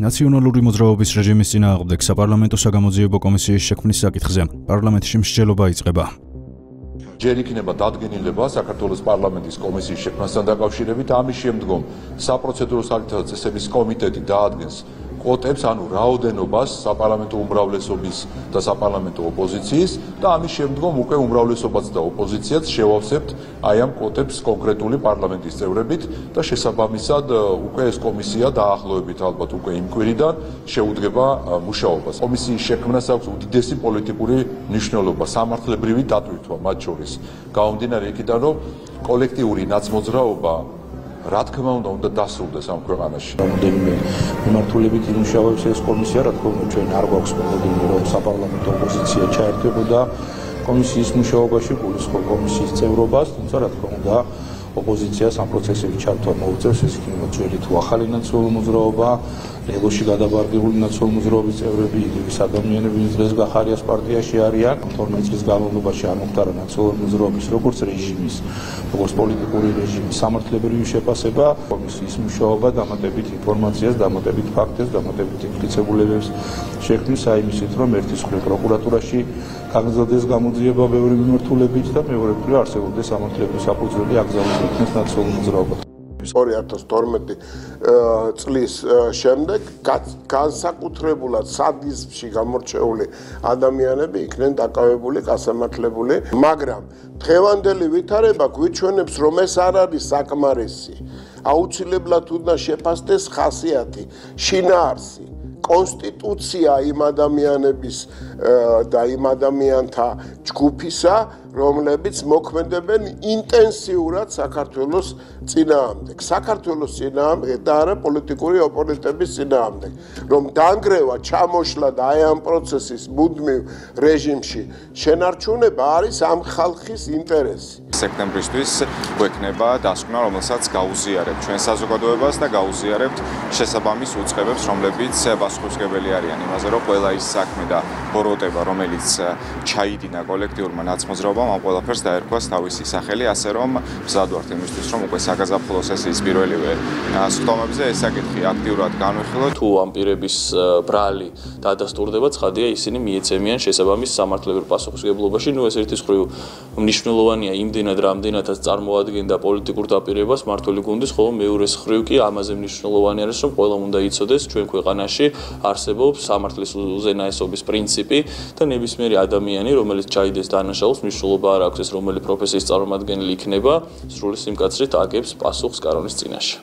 ნაციონალური მოძრაობის რეჟიმის წინააღმდეგ საპარლამენტო საგამოძიებო კომისიის შექმნის საკითხზე პარლამენტში მსჯელობა იწყება. ჯერ იქნება დადგენილება საქართველოს პარლამენტის კომისიის შექმნასთან დაკავშირებით, ამის შემდგომ საპროცედურო საკითხთა წესების კომიტეტი დაადგენს კვოტებს, ანუ რაოდენობას საპარლამენტო უმრავლესობის და საპარლამენტო ოპოზიციის და ამის შემდგომ უკვე უმრავლესობაც და ოპოზიციაც შევავსებთ აი ამ კვოტებს კონკრეტული პარლამენტის წევრებით და შესაბამისად უკვე ეს კომისია დაახლოებით ალბათ უკვე იმ კვირიდან შეუდგება მუშაობას. კომისიის შექმნას აქვს უდიდესი პოლიტიკური მნიშვნელობა, სამართლებრივი დატვირთვა მათ შორის. გამომდინარე იქიდან, რომ კოლექტიური ნაცმოძრაობა რა თქმა უნდა დასრულდეს ამ ქვეყანაში. Რამდენიმე მიმართულებით იმუშავებს ეს კომისია, რა თქმა უნდა ჩვენ არ გვაქვს მოლოდინი, რომ საპარლამენტო ოპოზიცია ჩაერთვებოდა კომისიის მუშაობაში, გულისხმობ კომისიის წევრობას, თუმცა რა თქმა უნდა ოპოზიციას ამ პროცესებში ჩართვა მოუწევს, ეს იქნება ძველი თუ ახალი ნაციონალური მოძრაობა, რეგულში გადაბარგებული ნაციონალური მოძრაობის წევრები, იგივე ადამიანები, ვინც დღეს გახარიას პარტიაში არიან, 12 წლის განმავლობაში არ მოხდარა ნაციონალური მოძრაობის როგორც რეჟიმის, როგორც პოლიტიკური რეჟიმის სამართლებრივი შეფასება, კომისიის მუშაობა დამატებით ინფორმაციას, დამატებით ფაქტებს, დამატებით ინფრიცებულებებს შექმნის აიმისით, რომ ერთის მხრივ პროკურატურაში გაგრძელდეს გამოძიება ბევრი მიმართულებით და მეორე მხრივ არსებობდეს სამართლებრივი საფუძველი აკრძალოს იქნეს ნაციონალური მოძრაობა. 2012 წლის შემდეგ განსაკუთრებულად სადიზმში გამორჩეული ადამიანები იქნენ დაკავებული, გასამართლებული, მაგრამ დღევანდელი ვითარება გვიჩვენებს, რომ ეს არ არის საკმარისი. აუცილებლად უნდა შეფასდეს ხასიათი, შინაარსი, კონსტიტუცია იმ ადამიანების და იმ ადამიანთა ჯგუფისა, რომლებიც მოქმედებენ ინტენსიურად საქართველოს წინააღმდეგ. საქართველოს წინააღმდეგ და არა პოლიტიკური ოპონენტების წინააღმდეგ. რომ დანგრევა, ჩამოშლა და აი ამ პროცესის მუდმივ რეჟიმში შენარჩუნება არის ამ ხალხის ინტერესი. სექტემბრისთვის გვექნება დასკვნა, რომელსაც გაუზიარებთ ჩვენ საზოგადოებას და გაუზიარებთ შესაბამის უწყებებს, რომლებიც პასუხისმგებელი არიან იმაზე, რომ ყველა ის საქმე და ბოროტება, რომელიც ჩაიდინა კოლექტიურმა ნაცმოძრაობამ, ამ ყველაფერს დაერქვას თავისი სახელი, ასე რომ მზად ვართ იმისთვის, რომ უკვე საგაზაფხულო სესიის პირველივე სხდომებზე ეს საკითხი აქტიურად განვიხილოთ. თუ ამ პირების ბრალი დადასტურდება, ცხადია ისინი მიეცემიან შესაბამის სამართლებრივ პასუხისმგებლობაში. ნუ ეს ერთის მხრივ მნიშვნელოვანია იმდენად, რამდენადაც წარმოადგენდა პოლიტიკურ დაპირებას მართული გუნდის, ხოლო მეორეს მხრივ კი ამაზე მნიშვნელოვანი არის, რომ ყველამ უნდა იცოდეს ჩვენ ქვეყანაში არსებობს სამართლის უზენაესობის პრინციპი და ნებისმიერი ადამიანი, რომელიც ჩაიდეს დანაშაულს, მნიშვნელობა არ აქვს ეს რომელი პროფესიის წარმომადგენელი იქნება, სრული სიმკაცრით აგებს პასუხს კანონის წინაშე.